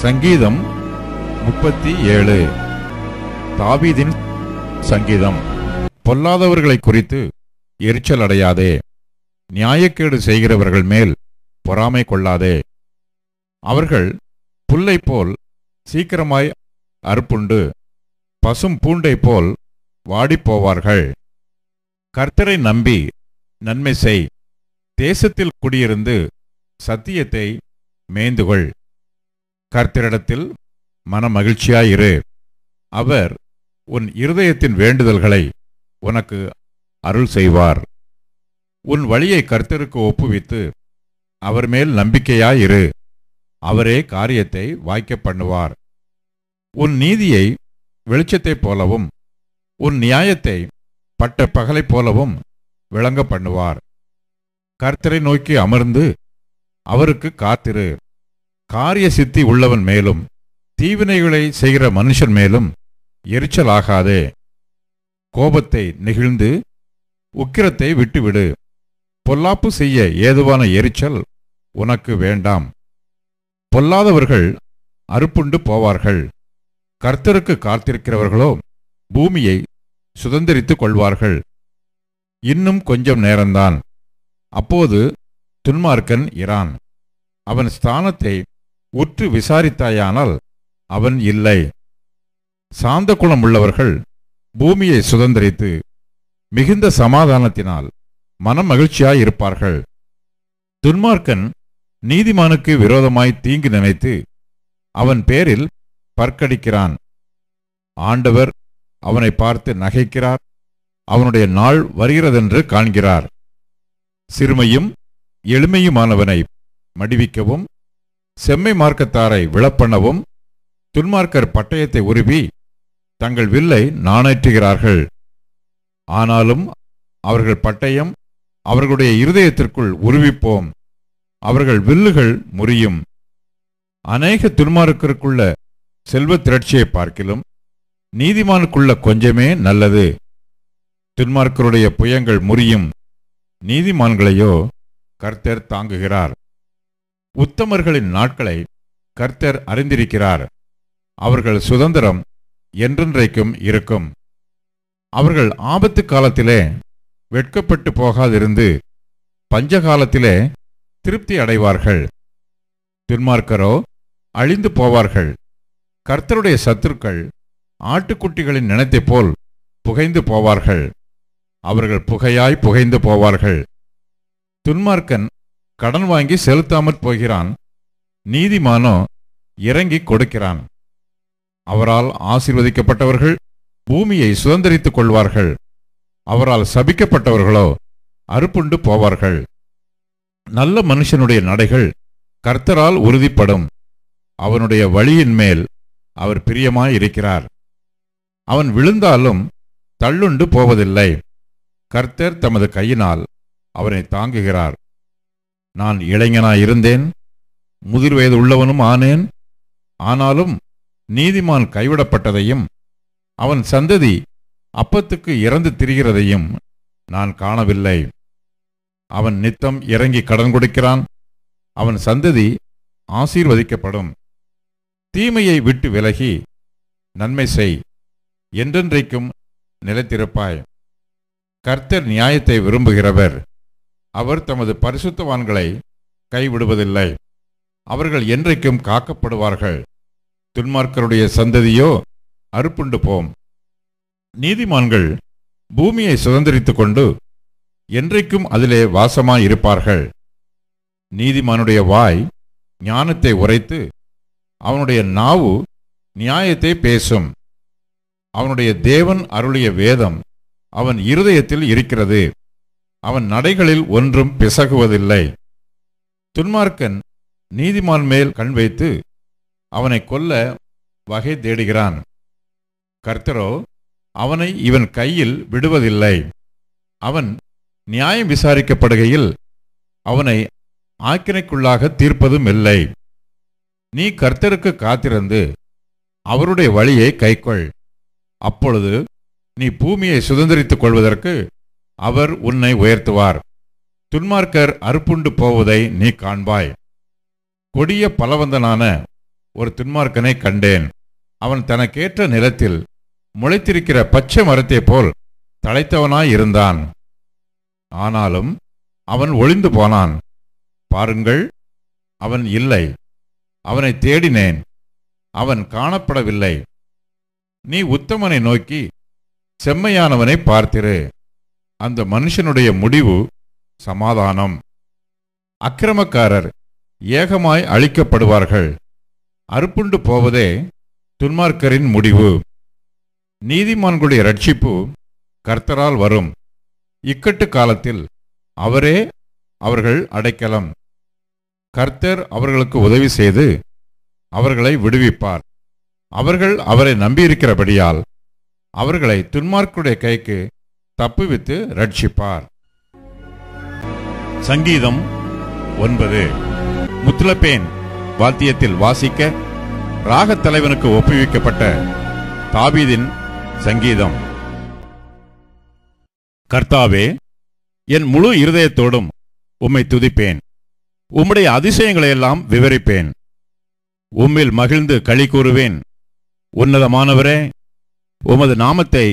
சங்கீதம் 37. தாவீதின் சங்கீதம். பொல்லாதவர்களை குறித்து எரிச்சல் அடையாதே, நியாயக்கேடு செய்கிறவர்கள் மேல் பொறாமை கொள்ளாதே. அவர்கள் புல்லை போல் சீக்கிரமாய் அறுப்புண்டு பசும் பூண்டை போல் வாடிப்போவார்கள். கர்த்தரை நம்பி நன்மை செய், தேசத்தில் குடியிருந்து சத்தியத்தை மேய்ந்துகொள். கர்த்தரிடத்தில் மன மகிழ்ச்சியாயிரு, அவர் உன் இருதயத்தின் வேண்டுதல்களை உனக்கு அருள் செய்வார். உன் வழியை கர்த்தருக்கு ஒப்புவித்து அவர் மேல் நம்பிக்கையாயிரு, அவரே காரியத்தை வாய்க்க பண்ணுவார். உன் நீதியை வெளிச்சத்தைப் போலவும் உன் நியாயத்தை பட்ட பகலைப் போலவும் விளங்க பண்ணுவார். கர்த்தரை நோக்கி அமர்ந்து அவருக்கு காத்திரு. காரிய சித்தி உள்ளவன் மேலும் தீவினைகளை செய்கிற மனுஷன் மேலும் எரிச்சலாகாதே. கோபத்தை நெகிழ்ந்து உக்கிரத்தை விட்டுவிடு. பொல்லாப்பு செய்ய ஏதுவான எரிச்சல் உனக்கு வேண்டாம். பொல்லாதவர்கள் அறுப்புண்டு போவார்கள், கர்த்தருக்கு காத்திருக்கிறவர்களோ பூமியை சுதந்திரித்துக் கொள்வார்கள். இன்னும் கொஞ்சம் நேரம்தான், அப்போது துன்மார்க்கன் இரான். அவன் ஸ்தானத்தை உற்று விசாரித்தாயானால் அவன் இல்லை. சாந்த குணம் உள்ளவர்கள் பூமியை சுதந்திரித்து மிகுந்த சமாதானத்தினால் மனமகிழ்ச்சியாயிருப்பார்கள். துன்மார்க்கன் நீதிமானுக்கு விரோதமாய் தீங்கு நினைத்து அவன் பேரில் பற்கடிக்கிறான். ஆண்டவர் அவனை பார்த்து நகைக்கிறார், அவனுடைய நாள் வருகிறதென்று காண்கிறார். சிறுமையும் எளிமையுமானவனை மடிவிக்கவும் செம்மை மார்க்கத்தாரை விழப்பண்ணவும் துன்மார்க்கர் பட்டயத்தை உருவி தங்கள் வில்லை நாணேற்றுகிறார்கள். ஆனாலும் அவர்கள் பட்டயம் அவர்களுடைய இருதயத்திற்குள் உருவிப்போம், அவர்கள் வில்லுகள் முறியும். அநேக துன்மார்க்கருக்குள்ள செல்வ திரட்சியை பார்க்கிலும் நீதிமானுக்குள்ள கொஞ்சமே நல்லது. துன்மார்க்கருடைய புயங்கள் முறியும், நீதிமான்களையோ கர்த்தர் தாங்குகிறார். உத்தமர்களின் நாட்களை கர்த்தர் அறிந்திருக்கிறார், அவர்கள் சுதந்திரம் என்றென்றைக்கும் இருக்கும். அவர்கள் ஆபத்து காலத்திலே வெட்கப்பட்டு போகாதிருந்து பஞ்சகாலத்திலே திருப்தி அடைவார்கள். துன்மார்க்கரோ அழிந்து போவார்கள். கர்த்தருடைய சத்துருக்கள் ஆட்டுக்குட்டிகளின் நினைத்தைப் போல் புகைந்து போவார்கள், அவர்கள் புகையாய் புகைந்து போவார்கள். துன்மார்க்கன் கடன் வாங்கி செலுத்தாமற் போகிறான், நீதிமானோ இறங்கி கொடுக்கிறான். அவரால் ஆசீர்வதிக்கப்பட்டவர்கள் பூமியை சுதந்திரித்துக் கொள்வார்கள், அவரால் சபிக்கப்பட்டவர்களோ அறுப்புண்டு போவார்கள். நல்ல மனுஷனுடைய நடைகள் கர்த்தரால் உறுதிப்படும், அவனுடைய வழியின் மேல் அவர் பிரியமாயிருக்கிறார். அவன் விழுந்தாலும் தள்ளுண்டு போவதில்லை, கர்த்தர் தமது கையினால் அவனை தாங்குகிறார். நான் இளைஞனாயிருந்தேன், முதிர் வயது உள்ளவனும் ஆனேன், ஆனாலும் நீதிமான் கைவிடப்பட்டதையும் அவன் சந்ததி அப்பத்துக்கு இறந்து திரிகிறதையும் நான் காணவில்லை. அவன் நித்தம் இறங்கி கடன் கொடுக்கிறான், அவன் சந்ததி ஆசீர்வதிக்கப்படும். தீமையை விட்டு விலகி நன்மை செய், என்றென்றைக்கும் நிலைத்திருப்பாய். கர்த்தர் நியாயத்தை விரும்புகிறவர், அவர் தமது பரிசுத்தவான்களை கைவிடுவதில்லை, அவர்கள் என்றைக்கும் காக்கப்படுவார்கள். துன்மார்க்கருடைய சந்ததியோ அறுப்புண்டு போம். நீதிமான்கள் பூமியை சுதந்திரித்துக் கொண்டு என்றைக்கும் அதிலே வாசமாயிருப்பார்கள். நீதிமானுடைய வாய் ஞானத்தை உரைத்து அவனுடைய நாவு நியாயத்தை பேசும். அவனுடைய தேவன் அருளிய வேதம் அவன் இருதயத்தில் இருக்கிறது, அவன் நடைகளில் ஒன்றும் பிசகுவதில்லை. துன்மார்க்கன் நீதிமான் மேல் கண் வைத்து அவனை கொல்ல வகை தேடுகிறான், கர்த்தரோ அவனை இவன் கையில் விடுவதில்லை. அவன் நியாயம் விசாரிக்கப்படுகையில் அவனை ஆக்கினைக்குள்ளாக தீர்ப்பதும் இல்லை. நீ கர்த்தருக்கு காத்திருந்து அவருடைய வழியை கைக்கொள், அப்பொழுது நீ பூமியை சுதந்திரித்துக் கொள்வதற்கு அவர் உன்னை உயர்த்துவார். துன்மார்க்கர் அறுப்புண்டு போவதை நீ காண்பாய். கொடிய பலவந்தனான ஒரு துன்மார்க்கனை கண்டேன். அவன் தனக்கேற்ற நிலத்தில் முளைத்திருக்கிற பச்சை மரத்தைப் போல் தழைத்தவனாயிருந்தான். ஆனாலும் அவன் ஒளிந்து போனான். பாருங்கள், அவன் இல்லை. அவனை தேடினேன், அவன் காணப்படவில்லை. நீ உத்தமனை நோக்கி செம்மையானவனை பார்த்திரு. அந்த மனுஷனுடைய முடிவு சமாதானம். அக்கிரமக்காரர் ஏகமாய் அழிக்கப்படுவார்கள். அறுப்புண்டு போவதே துன்மார்க்கரின் முடிவு. நீதிமான்களுடைய இரட்சிப்பு கர்த்தரால் வரும். இக்கட்டு காலத்தில் அவரே அவர்கள் அடைக்கலம். கர்த்தர் அவர்களுக்கு உதவி செய்து அவர்களை விடுவிப்பார். அவர்கள் அவரை நம்பியிருக்கிறபடியால் அவர்களை துன்மார்க்கருடைய கைக்கு தப்புவித்து ரட்சிப்பார். சங்கீதம் 9. முத்துலப்பேன் வாத்தியத்தில் வாசிக்க ராகத் தலைவனுக்கு ஒப்புவிக்கப்பட்ட தாவீதின் சங்கீதம். கர்த்தாவே, என் முழு இருதயத்தோடும் உம்மை துதிப்பேன். உம்முடைய அதிசயங்களையெல்லாம் விவரிப்பேன். உம்மில் மகிழ்ந்து களி கூறுவேன். உன்னதமானவரே, உமது நாமத்தை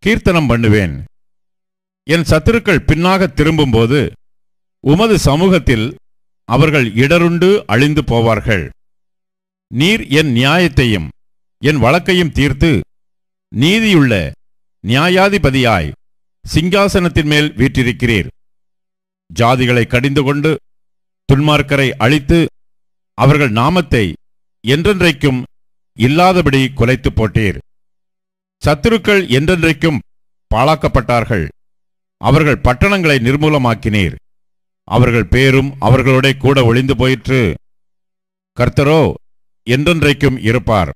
கீர்த்தனம் பண்ணுவேன். என் சத்துருக்கள் பின்னாக திரும்பும்போது உமது சமூகத்தில் அவர்கள் இடருண்டு அழிந்து போவார்கள். நீர் என் நியாயத்தையும் என் வழக்கையும் தீர்த்து நீதியுள்ள நியாயாதிபதியாய் சிங்காசனத்தின் மேல் வீற்றிருக்கிறீர். ஜாதிகளை கடிந்து கொண்டு துன்மார்க்கரை அழித்து அவர்கள் நாமத்தை என்றென்றைக்கும் இல்லாதபடி குலைத்து போட்டீர். சத்துருக்கள் என்றென்றைக்கும் பாழாக்கப்பட்டார்கள். அவர்கள் பட்டணங்களை நிர்மூலமாக்கினீர். அவர்கள் பேரும் அவர்களோட கூட ஒளிந்து போயிற்று. கர்த்தரோ என்றென்றைக்கும் இருப்பார்.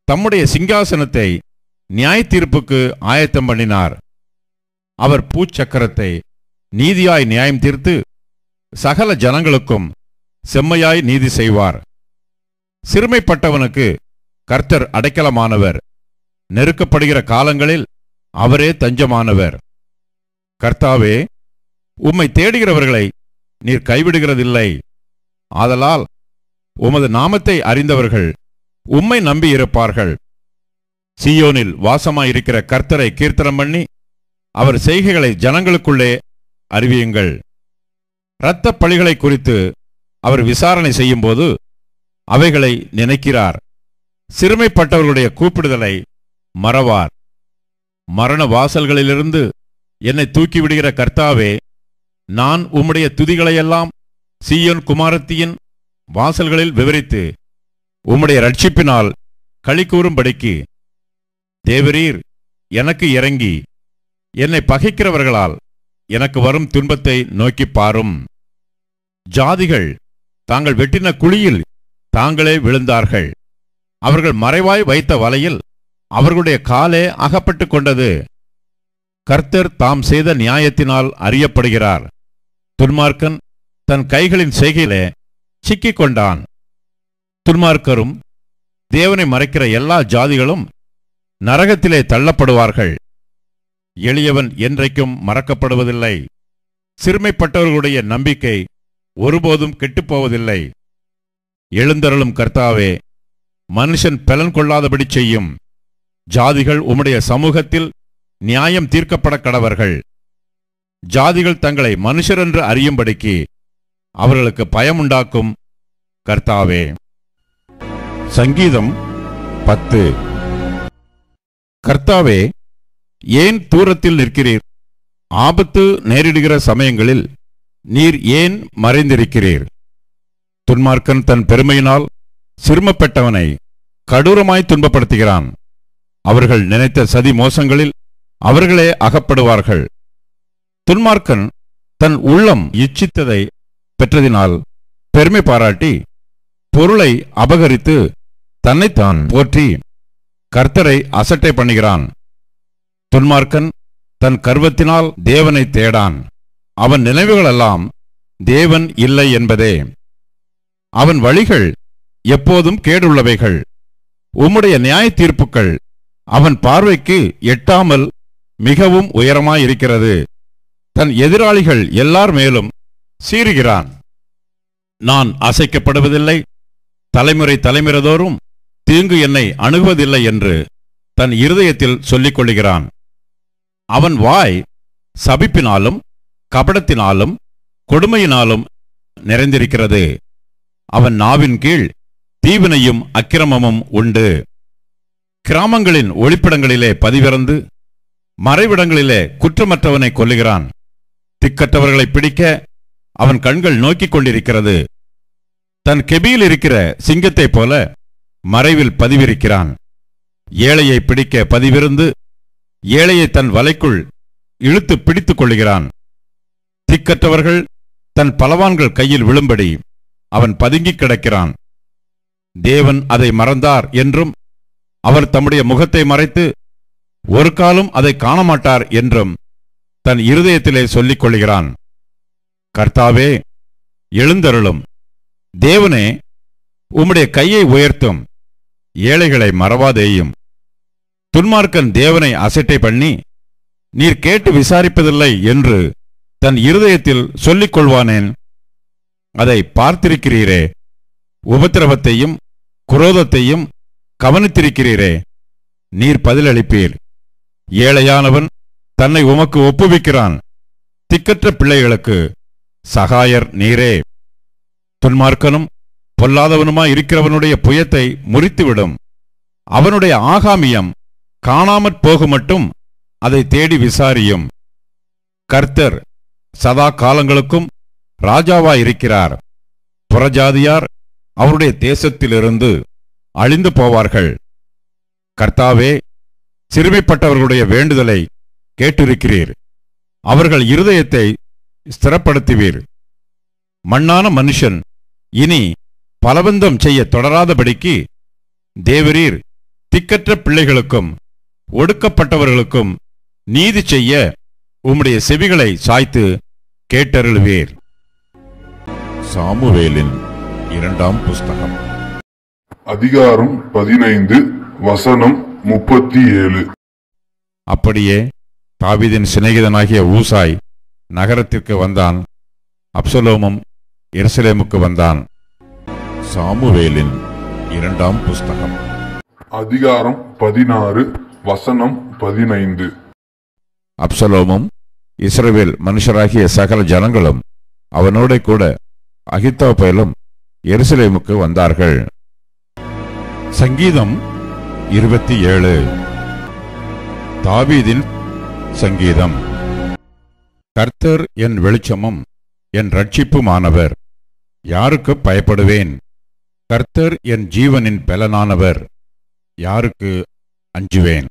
தம்முடைய சிங்காசனத்தை நியாய தீர்ப்புக்கு ஆயத்தம் பண்ணினார். அவர் பூச்சக்கரத்தை நீதியாய் நியாயம் தீர்த்து சகல ஜனங்களுக்கும் செம்மையாய் நீதி செய்வார். சிறுமைப்பட்டவனுக்கு கர்த்தர் அடைக்கலமானவர். நெருக்கப்படுகிற காலங்களில் அவரே தஞ்சமானவர். கர்த்தாவே, உம்மை தேடுகிறவர்களை நீர் கைவிடுகிறதில்லை. ஆதலால் உமது நாமத்தை அறிந்தவர்கள் உம்மை நம்பியிருப்பார்கள். சீயோனில் வாசமாயிருக்கிற கர்த்தரை கீர்த்தனம் பண்ணி அவர் செய்கைகளை ஜனங்களுக்குள்ளே அறிவியுங்கள். இரத்தப் பழிகளை குறித்து அவர் விசாரணை செய்யும்போது அவைகளை நினைக்கிறார். சிறுமைப்பட்டவர்களுடைய கூப்பிடுதலை மறவார். மரண வாசல்களிலிருந்து என்னை தூக்கிவிடுகிற கர்த்தாவே, நான் உம்முடைய துதிகளையெல்லாம் சீயோன் குமாரத்தியின் வாசல்களில் விவரித்து உம்முடைய ரட்சிப்பினால் களி கூறும்படிக்கு தேவரீர் எனக்கு இறங்கி என்னை பகைக்கிறவர்களால் எனக்கு வரும் துன்பத்தை நோக்கி பாரும். ஜாதிகள் தாங்கள் வெட்டின குழியில் தாங்களே விழுந்தார்கள். அவர்கள் மறைவாய் வைத்த வலையில் அவர்களுடைய காலே அகப்பட்டு கொண்டது. கர்த்தர் தாம் செய்த நியாயத்தினால் அறியப்படுகிறார். துன்மார்க்கன் தன் கைகளின் செய்கையிலே சிக்கிக் கொண்டான். துன்மார்க்கரும் தேவனை மறைக்கிற எல்லா ஜாதிகளும் நரகத்திலே தள்ளப்படுவார்கள். எளியவன் என்றைக்கும் மறக்கப்படுவதில்லை. சிறுமைப்பட்டவர்களுடைய நம்பிக்கை ஒருபோதும் கெட்டுப்போவதில்லை. எழுந்தருளும் கர்த்தாவே, மனுஷன் பலன் கொள்ளாதபடி செய்யும். ஜாதிகள் உம்முடைய சமூகத்தில் நியாயம் தீர்க்கப்பட கடவர்கள். ஜாதிகள் தங்களை மனுஷரென்று அறியும்படிக்கு அவர்களுக்கு பயமுண்டாக்கும் கர்த்தாவே. சங்கீதம் 10. கர்த்தாவே, ஏன் தூரத்தில் நிற்கிறீர்? ஆபத்து நேரிடுகிற சமயங்களில் நீர் ஏன் மறைந்திருக்கிறீர்? துன்மார்க்கன் தன் பெருமையினால் சிறுமப்பட்டவனை கடூரமாய் துன்பப்படுத்துகிறான். அவர்கள் நினைத்த சதி மோசங்களில் அவர்களே அகப்படுவார்கள். துன்மார்க்கன் தன் உள்ளம் இச்சித்ததை பெற்றதினால் பெருமை பாராட்டி பொருளை அபகரித்து தன்னைத்தான் போற்றி கர்த்தரை அசட்டை பண்ணுகிறான். துன்மார்க்கன் தன் கர்வத்தினால் தேவனை தேடான். அவன் நினைவுகளெல்லாம் தேவன் இல்லை என்பதே. அவன் வழிகள் எப்போதும் கேடுள்ளவைகள். உம்முடைய நியாய தீர்ப்புகள் அவன் பார்வைக்கு எட்டாமல் மிகவும் உயரமாயிருக்கிறது. தன் எதிராளிகள் எல்லார் மேலும் சீறுகிறான். நான் அசைக்கப்படுவதில்லை, தலைமுறை தலைமுறைதோறும் தீங்கு என்னை அணுகுவதில்லை என்று தன் இருதயத்தில் சொல்லிக் கொள்ளுகிறான். அவன் வாய் சபிப்பினாலும் கபடத்தினாலும் கொடுமையினாலும் நிறைந்திருக்கிறது. அவன் நாவின் கீழ் தீவினையும் அக்கிரமமும் உண்டு. கிராமங்களின் ஒளிப்பிடங்களிலே பதிவிறந்து மறைவிடங்களிலே குற்றமற்றவனை கொல்லுகிறான். திக்கற்றவர்களை பிடிக்க அவன் கண்கள் நோக்கிக் கொண்டிருக்கிறது. தன் கெபியில் இருக்கிற சிங்கத்தைப் போல மறைவில் பதிவிருக்கிறான். ஏழையை பிடிக்க பதிவிருந்து ஏழையை தன் வலைக்குள் இழுத்து பிடித்துக் கொள்ளுகிறான். திக்கற்றவர்கள் தன் பலவான்கள் கையில் விழும்படி அவன் பதுங்கிக் கிடக்கிறான். தேவன் அதை மறந்தார் என்றும் அவர் தம்முடைய முகத்தை மறைத்து ஒரு காலம் அதை காணமாட்டார் என்றும் தன் இருதயத்திலே சொல்லிக் கொள்ளுகிறான். கர்த்தாவே, எழுந்தருளும். தேவனே, உம்முடைய கையை உயர்த்தும். ஏழைகளை மறவாதேயும். துன்மார்க்கன் தேவனை அசட்டை பண்ணி நீர் கேட்டு விசாரிப்பதில்லை என்று தன் இருதயத்தில் சொல்லிக் கொள்வானேன்? அதை பார்த்திருக்கிறீரே. உபத்திரவத்தையும் குரோதத்தையும் கவனித்திருக்கிறீரே. நீர் பதிலளிப்பீர். ஏழையானவன் தன்னை உமக்கு ஒப்புவிக்கிறான். திக்கற்ற பிள்ளைகளுக்கு சகாயர் நீரே. துன்மார்க்கனும் பொல்லாதவனுமாய் இருக்கிறவனுடைய புயத்தை முறித்துவிடும். அவனுடைய ஆகாமியம் காணாமற் போகுமட்டும் அதை தேடி விசாரியும். கர்த்தர் சதா காலங்களுக்கும் ராஜாவாயிருக்கிறார். புறஜாதியார் அவருடைய தேசத்திலிருந்து அழிந்து போவார்கள். கர்த்தாவே, சிறுமைப்பட்டவர்களுடைய வேண்டுதலை கேட்டிருக்கிறீர். அவர்கள் இருதயத்தை ஸ்திரப்படுத்துவீர். மண்ணான மனுஷன் இனி பலவந்தம் செய்ய தொடராதபடிக்கு தேவரீர் திக்கற்ற பிள்ளைகளுக்கும் ஒடுக்கப்பட்டவர்களுக்கும் நீதி செய்ய உம்முடைய செவிகளை சாய்த்து கேட்டருளுவீர். சாமுவேலின் 2ஆம் புஸ்தகம், அதிகாரம் 15, வசனம் 37. அப்படியே தாவீதின் சிநேகிதனாகிய ஊசாய் நகரத்திற்கு வந்தான். அப்சலோமும் எருசலேமுக்கு வந்தான். சாமுவேலின் 2ஆம் புஸ்தகம், அதிகாரம் 16, வசனம் 15. அப்சலோமும் இஸ்ரவேல் மனுஷராகிய சகல ஜனங்களும் அவனோட கூட அகித்தோப்பேலும் எருசலேமுக்கு வந்தார்கள். சங்கீதம் 27. தாவீதின் சங்கீதம். கர்த்தர் என் வெளிச்சமும் என் இரட்சிப்புமானவர், யாருக்கு பயப்படுவேன்? கர்த்தர் என் ஜீவனின் பலனானவர், யாருக்கு அஞ்சுவேன்?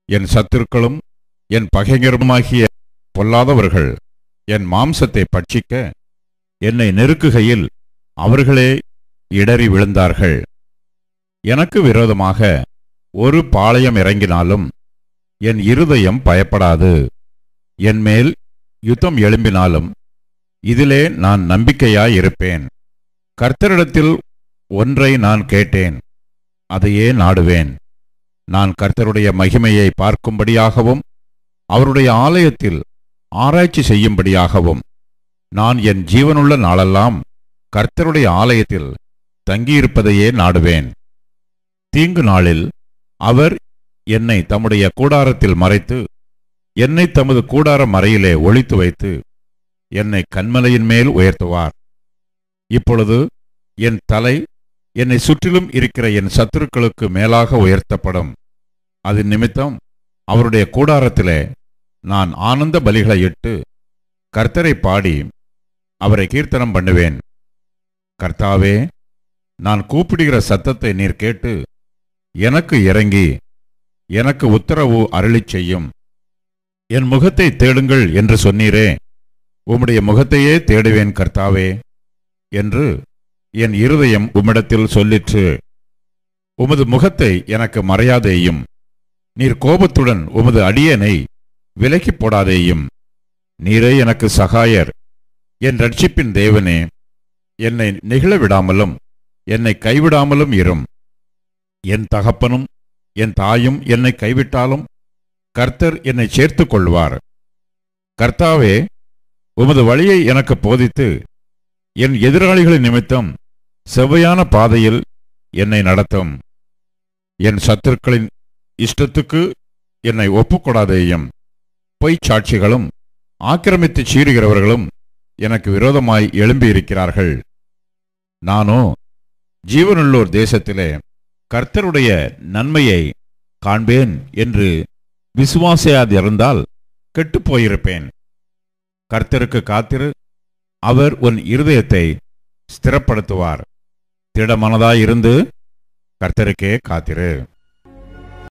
என் சத்துருக்களும் என் பகைஞருமாகிய பொல்லாதவர்கள் என் மாம்சத்தை பட்சிக்க என்னை நெருக்குகையில் அவர்களே இடறி விழுந்தார்கள். எனக்கு விரோதமாக ஒரு பாளையம் இறங்கினாலும் என் இருதயம் பயப்படாது. என் மேல் யுத்தம் எழும்பினாலும் இதிலே நான் நம்பிக்கையாயிருப்பேன். கர்த்தரிடத்தில் ஒன்றை நான் கேட்டேன், அதையே நாடுவேன். நான் கர்த்தருடைய மகிமையை பார்க்கும்படியாகவும் அவருடைய ஆலயத்தில் ஆராய்ச்சி செய்யும்படியாகவும் நான் என் ஜீவனுள்ள நாளெல்லாம் கர்த்தருடைய ஆலயத்தில் தங்கியிருப்பதையே நாடுவேன். தீங்கு நாளில் அவர் என்னை தம்முடைய கூடாரத்தில் மறைத்து என்னை தமது கூடார மறையிலே ஒளித்து வைத்து என்னை கன்மலையின் மேல் உயர்த்துவார். இப்பொழுது என் தலை என்னை சுற்றிலும் இருக்கிற என் சத்துருக்களுக்கு மேலாக உயர்த்தப்படும். அதன் நிமித்தம் அவருடைய கூடாரத்திலே நான் ஆனந்த பலிகளை இட்டு கர்த்தரை பாடி அவரை கீர்த்தனம் பண்ணுவேன். கர்த்தாவே, நான் கூப்பிடுகிற சத்தத்தை நீர் கேட்டு எனக்கு இறங்கி எனக்கு உத்தரவு அருளிச் செய்யும். என் முகத்தை தேடுங்கள் என்று சொன்னீரே, உம்முடைய முகத்தையே தேடுவேன் கர்த்தாவே என்று என் இருதயம் உம்மிடத்தில் சொல்லிற்று. உமது முகத்தை எனக்கு மறையாதேயும். நீர் கோபத்துடன் உமது அடியேனை விலக்கிப் போடாதேயும். நீரே எனக்கு சகாயர், என் இரட்சிப்பின் தேவனே. என்னை நெகிழ விடாமலும் என்னை கைவிடாமலும் இரும். என் தகப்பனும் என் தாயும் என்னை கைவிட்டாலும் கர்த்தர் என்னை சேர்த்துக் கொள்வார். கர்த்தாவே, உமது வழியை எனக்கு போதித்து என் எதிராளிகளின் நிமித்தம் செவ்வையான பாதையில் என்னை நடத்தும். என் சத்துருக்களின் இஷ்டத்துக்கு என்னை ஒப்புக்கொடாதேயும். பொய்ச் சாட்சிகளும் ஆக்கிரமித்து சீறுகிறவர்களும் எனக்கு விரோதமாய் எழும்பியிருக்கிறார்கள். நானோ ஜீவனுள்ளோர் தேசத்திலே கர்த்தருடைய நன்மையை காண்பேன் என்று விசுவாசியாதிருந்தால் கெட்டுப்போயிருப்பேன். கர்த்தருக்கு காத்திரு, அவர் உன் இருதயத்தை ஸ்திரப்படுத்துவார். திடமனதாயிருந்து கர்த்தருக்கே காத்திரு.